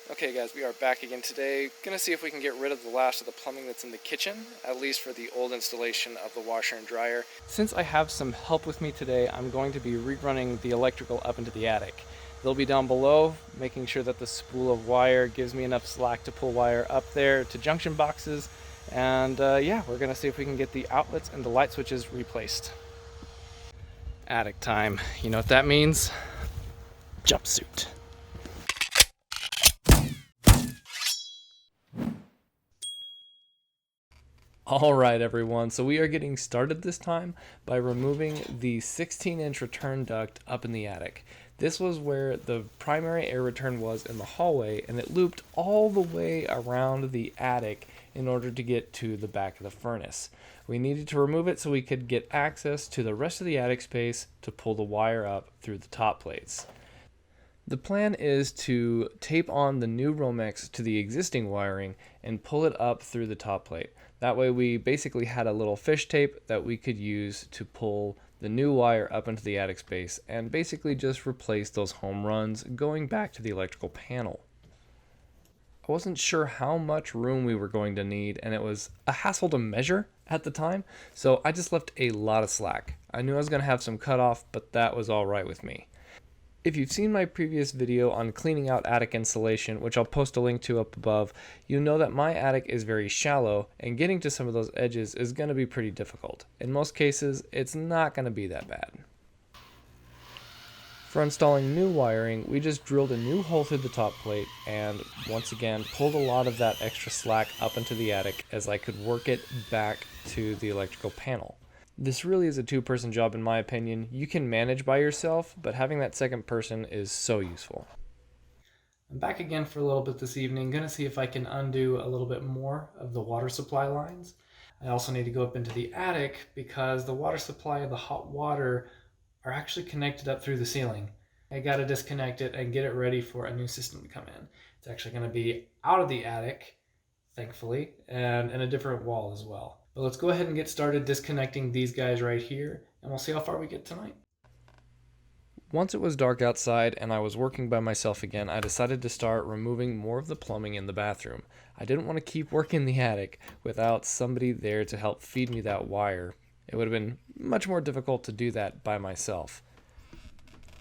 Okay guys, we are back again today. Gonna see if we can get rid of the last of the plumbing that's in the kitchen, at least for the old installation of the washer and dryer. Since I have some help with me today, I'm going to be rerunning the electrical up into the attic. They'll be down below, making sure that the spool of wire gives me enough slack to pull wire up there to junction boxes. And yeah, we're gonna see if we can get the outlets and the light switches replaced. Attic time. You know what that means? Jumpsuit. Alright everyone, so we are getting started this time by removing the 16-inch return duct up in the attic. This was where the primary air return was in the hallway, and it looped all the way around the attic in order to get to the back of the furnace. We needed to remove it so we could get access to the rest of the attic space to pull the wire up through the top plates. The plan is to tape on the new Romex to the existing wiring and pull it up through the top plate. That way we basically had a little fish tape that we could use to pull the new wire up into the attic space and basically just replace those home runs going back to the electrical panel. I wasn't sure how much room we were going to need, and it was a hassle to measure at the time, so I just left a lot of slack. I knew I was going to have some cutoff, but that was all right with me. If you've seen my previous video on cleaning out attic insulation, which I'll post a link to up above, you know that my attic is very shallow, and getting to some of those edges is going to be pretty difficult. In most cases, it's not going to be that bad. For installing new wiring, we just drilled a new hole through the top plate and once again pulled a lot of that extra slack up into the attic as I could work it back to the electrical panel. This really is a two-person job in my opinion. You can manage by yourself, but having that second person is so useful. I'm back again for a little bit this evening. Gonna see if I can undo a little bit more of the water supply lines. I also need to go up into the attic because the water supply and the hot water are actually connected up through the ceiling. I gotta disconnect it and get it ready for a new system to come in. It's actually gonna be out of the attic, thankfully, and in a different wall as well. But let's go ahead and get started disconnecting these guys right here, and we'll see how far we get tonight. Once it was dark outside and I was working by myself again, I decided to start removing more of the plumbing in the bathroom. I didn't want to keep working the attic without somebody there to help feed me that wire. It would have been much more difficult to do that by myself.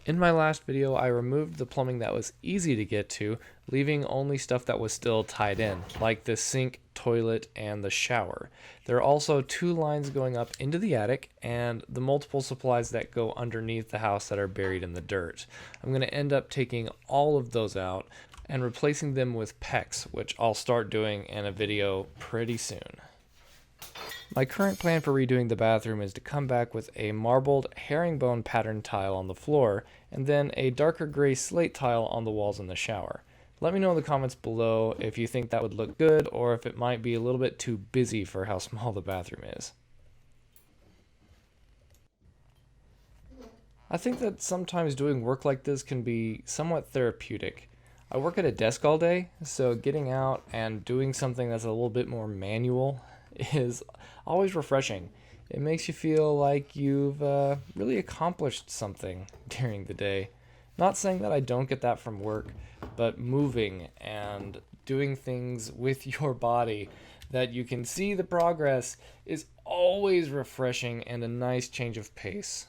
In my last video, I removed the plumbing that was easy to get to, leaving only stuff that was still tied in, like the sink, toilet, and the shower. There are also two lines going up into the attic, and the multiple supplies that go underneath the house that are buried in the dirt. I'm going to end up taking all of those out and replacing them with PEX, which I'll start doing in a video pretty soon. My current plan for redoing the bathroom is to come back with a marbled herringbone pattern tile on the floor and then a darker gray slate tile on the walls in the shower. Let me know in the comments below if you think that would look good or if it might be a little bit too busy for how small the bathroom is. I think that sometimes doing work like this can be somewhat therapeutic. I work at a desk all day, so getting out and doing something that's a little bit more manual is always refreshing. It makes you feel like you've really accomplished something during the day. Not saying that I don't get that from work, but moving and doing things with your body that you can see the progress is always refreshing and a nice change of pace.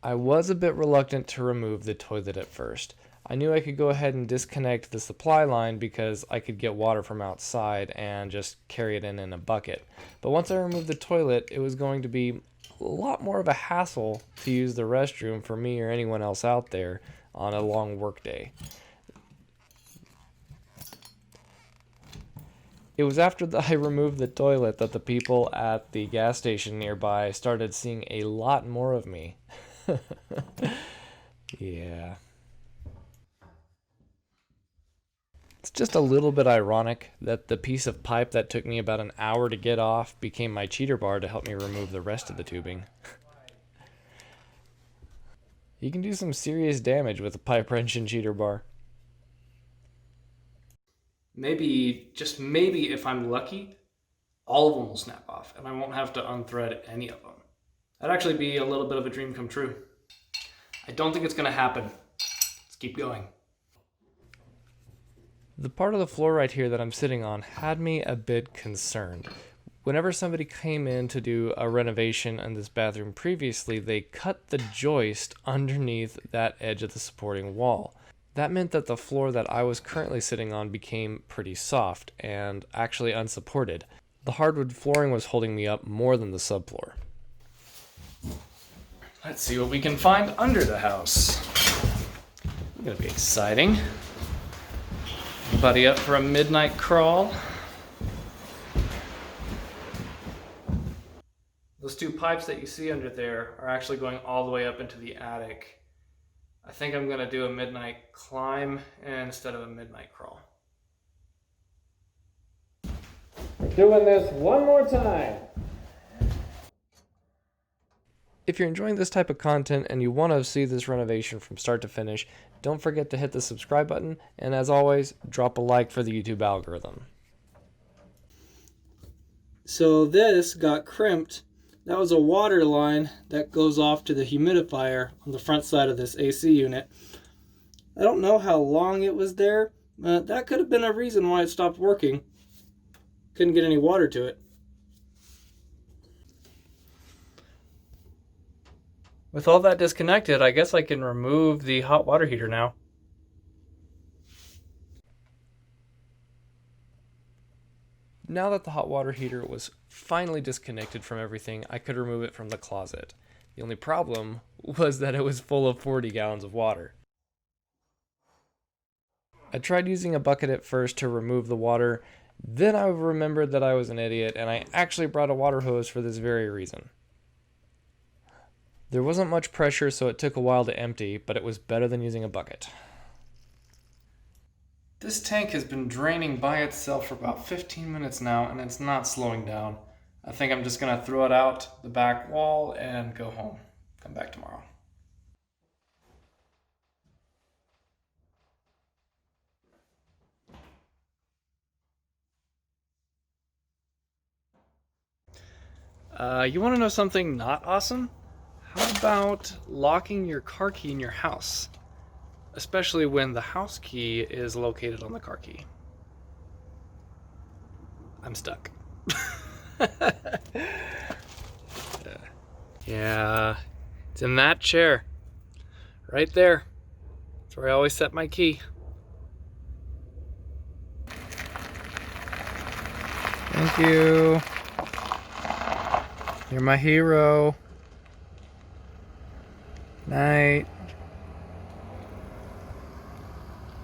I was a bit reluctant to remove the toilet at first. I knew I could go ahead and disconnect the supply line because I could get water from outside and just carry it in a bucket. But once I removed the toilet, it was going to be a lot more of a hassle to use the restroom for me or anyone else out there on a long work day. It was after I removed the toilet that the people at the gas station nearby started seeing a lot more of me. Yeah. It's just a little bit ironic that the piece of pipe that took me about an hour to get off became my cheater bar to help me remove the rest of the tubing. You can do some serious damage with a pipe wrench and cheater bar. Maybe, just maybe if I'm lucky, all of them will snap off and I won't have to unthread any of them. That'd actually be a little bit of a dream come true. I don't think it's going to happen. Let's keep going. The part of the floor right here that I'm sitting on had me a bit concerned. Whenever somebody came in to do a renovation in this bathroom previously, they cut the joist underneath that edge of the supporting wall. That meant that the floor that I was currently sitting on became pretty soft and actually unsupported. The hardwood flooring was holding me up more than the subfloor. Let's see what we can find under the house. It's gonna be exciting. Buddy up for a midnight crawl. Those two pipes that you see under there are actually going all the way up into the attic. I think I'm gonna do a midnight climb instead of a midnight crawl. We're doing this one more time. If you're enjoying this type of content and you want to see this renovation from start to finish, don't forget to hit the subscribe button, and as always, drop a like for the YouTube algorithm. So this got crimped. That was a water line that goes off to the humidifier on the front side of this AC unit. I don't know how long it was there, but that could have been a reason why it stopped working. Couldn't get any water to it. With all that disconnected, I guess I can remove the hot water heater now. Now that the hot water heater was finally disconnected from everything, I could remove it from the closet. The only problem was that it was full of 40 gallons of water. I tried using a bucket at first to remove the water, then I remembered that I was an idiot and I actually brought a water hose for this very reason. There wasn't much pressure, so it took a while to empty, but it was better than using a bucket. This tank has been draining by itself for about 15 minutes now, and it's not slowing down. I think I'm just going to throw it out the back wall and go home. Come back tomorrow. You want to know something not awesome? How about locking your car key in your house? Especially when the house key is located on the car key. I'm stuck. Yeah, it's in that chair. Right there. That's where I always set my key. Thank you. You're my hero. Night.